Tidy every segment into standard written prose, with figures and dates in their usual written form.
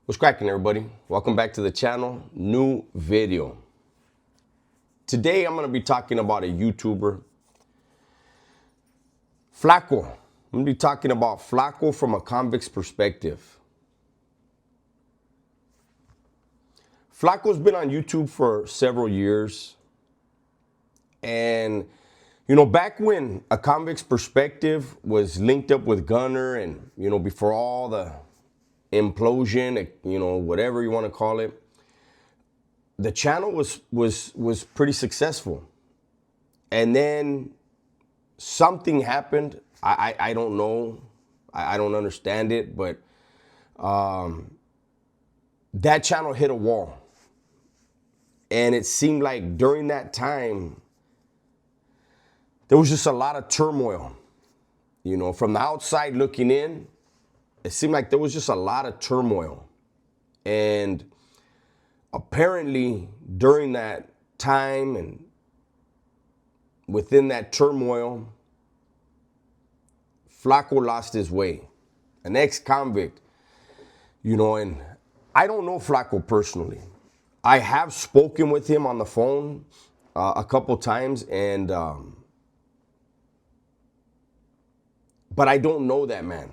What's cracking, everybody? Welcome back to the channel. New video. Today I'm going to be talking about a YouTuber, Flaco. I'm going to be talking about Flaco from a convict's perspective. Flaco's been on YouTube for several years. And, back when a convict's perspective was linked up with Gunner and, before all the implosion, whatever you want to call it, the channel was pretty successful. And then something happened. I don't know. I don't understand it, but that channel hit a wall. And it seemed like during that time, there was just a lot of turmoil. From the outside looking in, it seemed like there was just a lot of turmoil. And apparently during that time and within that turmoil, Flaco lost his way. An ex-convict, and I don't know Flaco personally. I have spoken with him on the phone a couple times, and but I don't know that man.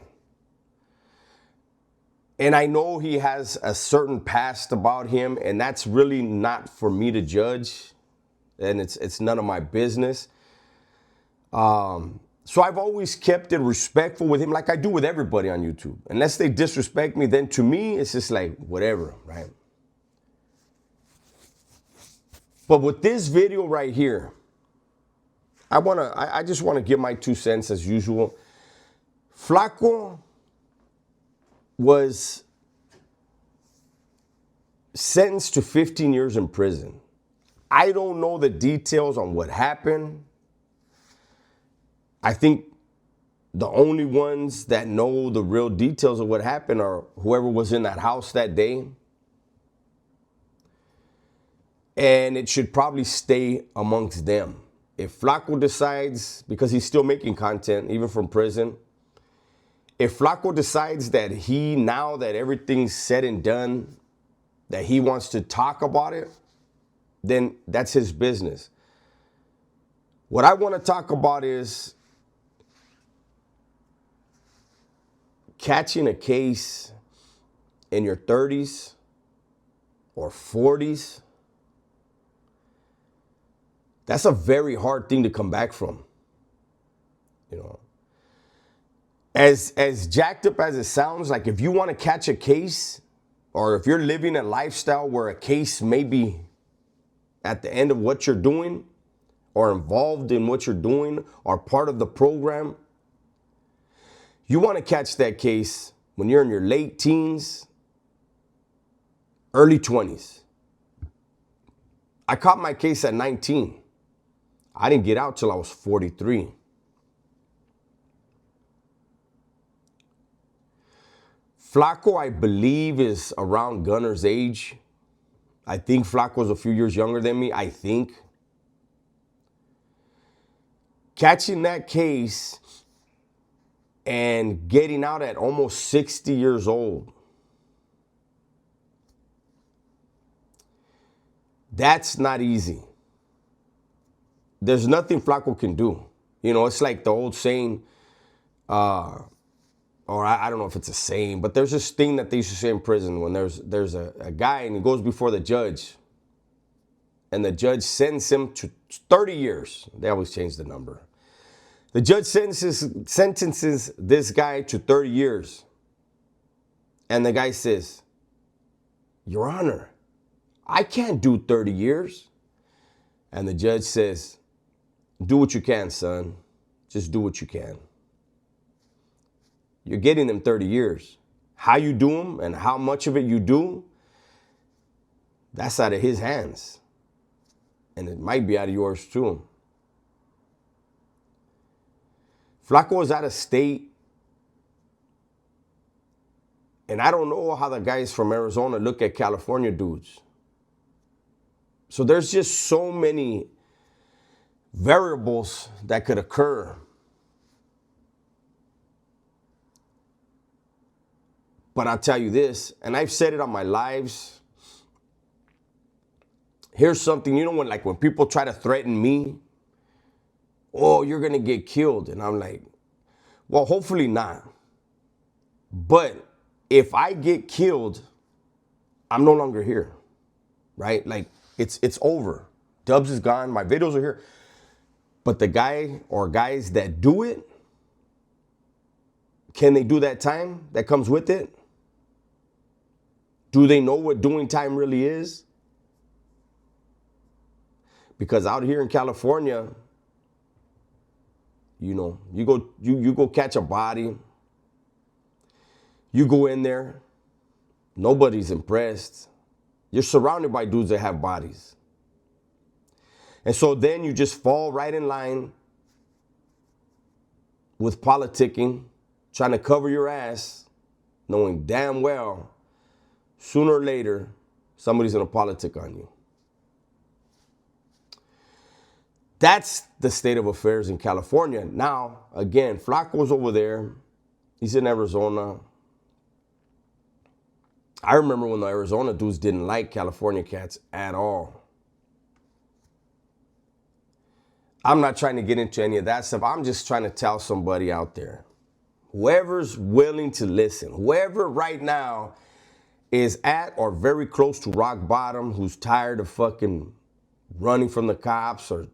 And I know he has a certain past about him, and that's really not for me to judge, and it's none of my business. So I've always kept it respectful with him, like I do with everybody on YouTube. Unless they disrespect me, then to me, it's just like whatever, right? But with this video right here, I just want to give my 2 cents as usual. Flaco was sentenced to 15 years in prison. I don't know the details on what happened. I think the only ones that know the real details of what happened are whoever was in that house that day. And it should probably stay amongst them. If Flaco decides, because he's still making content, even from prison, if Flaco decides that now that everything's said and done, that he wants to talk about it, then that's his business. What I want to talk about is catching a case in your 30s or 40s. That's a very hard thing to come back from. As jacked up as it sounds, like if you want to catch a case, or if you're living a lifestyle where a case may be at the end of what you're doing, or involved in what you're doing, or part of the program, you want to catch that case when you're in your late teens, early 20s. I caught my case at 19. I didn't get out till I was 43. Flaco, I believe, is around Gunner's age. I think Flaco's a few years younger than me, I think. Catching that case and getting out at almost 60 years old, that's not easy. There's nothing Flaco can do. It's like the old saying, or I don't know if it's a saying, but there's this thing that they used to say in prison when there's a guy and he goes before the judge, and the judge sends him to 30 years. They always change the number. The judge sentences this guy to 30 years. And the guy says, "Your Honor, I can't do 30 years. And the judge says, "Do what you can, son. Just do what you can." You're getting them 30 years. How you do them and how much of it you do, that's out of his hands. And it might be out of yours too. Flaco is out of state. And I don't know how the guys from Arizona look at California dudes. So there's just so many variables that could occur. But I'll tell you this, and I've said it on my lives. Here's something, when people try to threaten me, oh, you're going to get killed. And I'm like, well, hopefully not. But if I get killed, I'm no longer here, right? Like, it's over. Dubs is gone. My videos are here. But the guy or guys that do it, can they do that time that comes with it? Do they know what doing time really is? Because out here in California, you go catch a body. You go in there, nobody's impressed. You're surrounded by dudes that have bodies. And so then you just fall right in line with politicking, trying to cover your ass, knowing damn well sooner or later somebody's gonna politic on you. That's the state of affairs in California. Now, again, Flaco's over there. He's in Arizona. I remember when the Arizona dudes didn't like California cats at all. I'm not trying to get into any of that stuff. I'm just trying to tell somebody out there, whoever's willing to listen, whoever right now is at or very close to rock bottom, who's tired of fucking running from the cops or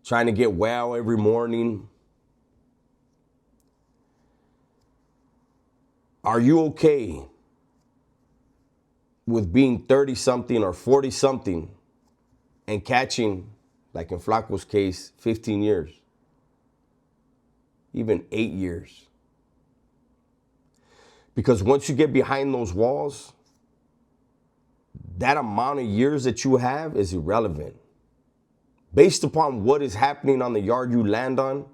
trying to get well every morning, are you okay with being 30-something or 40-something and catching, like in Flaco's case, 15 years, even 8 years? Because once you get behind those walls, that amount of years that you have is irrelevant. Based upon what is happening on the yard you land on,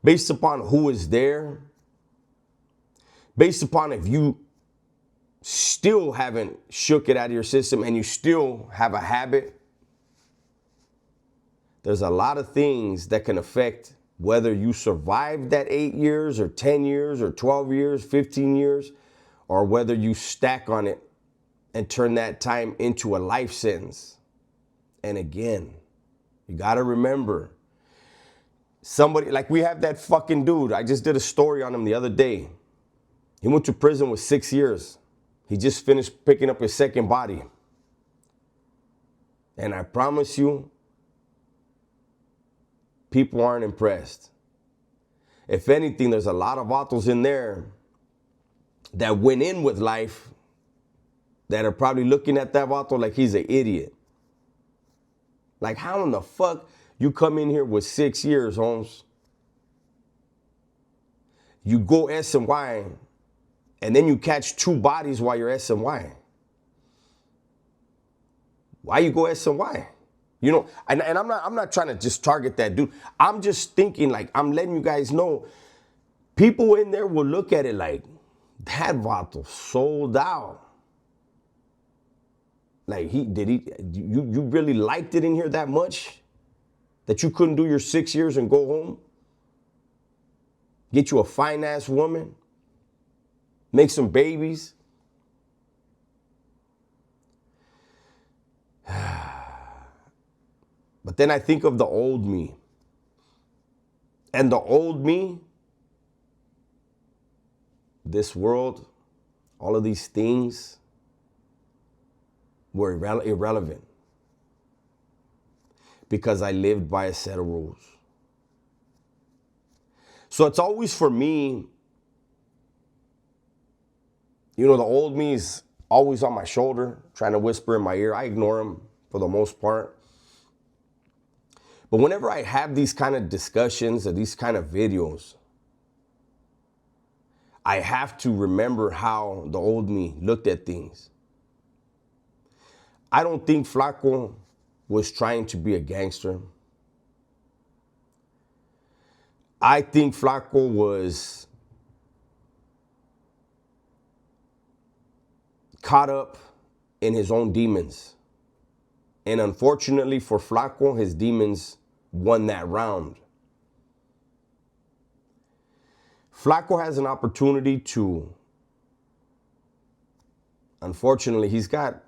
based upon who is there, based upon if you still haven't shook it out of your system and you still have a habit, there's a lot of things that can affect whether you survive that 8 years or 10 years or 12 years, 15 years, or whether you stack on it and turn that time into a life sentence. And again, you gotta remember, somebody, like we have that fucking dude, I just did a story on him the other day. He went to prison with 6 years. He just finished picking up his second body. And I promise you, people aren't impressed. If anything, there's a lot of vatos in there that went in with life that are probably looking at that vato like he's an idiot. Like, how in the fuck you come in here with 6 years, Holmes? You go S&Y, and then you catch 2 bodies while you're S&Y. Why you go S&Y? And I'm not trying to just target that dude. I'm just thinking, like, I'm letting you guys know, people in there will look at it like, that vato sold out. Like, you really liked it in here that much that you couldn't do your 6 years and go home? Get you a fine ass woman? Make some babies? But then I think of the old me. And the old me, this world, all of these things were irrelevant. Because I lived by a set of rules. So it's always for me, the old me is always on my shoulder, trying to whisper in my ear. I ignore him for the most part. But whenever I have these kind of discussions or these kind of videos, I have to remember how the old me looked at things. I don't think Flaco was trying to be a gangster. I think Flaco was caught up in his own demons. And unfortunately for Flaco, his demons won that round. Flaco has an opportunity to unfortunately, he's got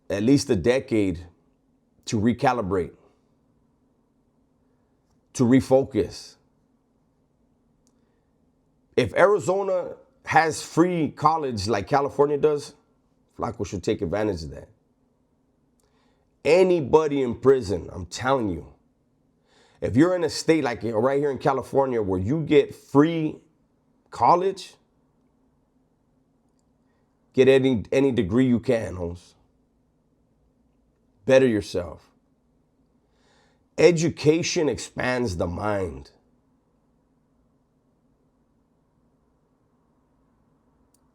at least a decade to recalibrate, to refocus. If Arizona has free college like California does, Flaco should take advantage of that. Anybody in prison, I'm telling you, if you're in a state like right here in California where you get free college, get any degree you can, Holmes. Better yourself. Education expands the mind.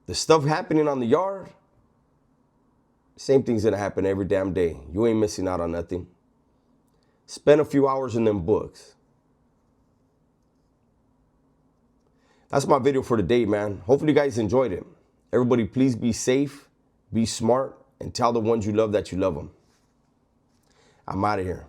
The stuff happening on the yard, same thing's gonna happen every damn day. You ain't missing out on nothing. Spend a few hours in them books. That's my video for today, man. Hopefully you guys enjoyed it. Everybody, please be safe, be smart, and tell the ones you love that you love them. I'm out of here.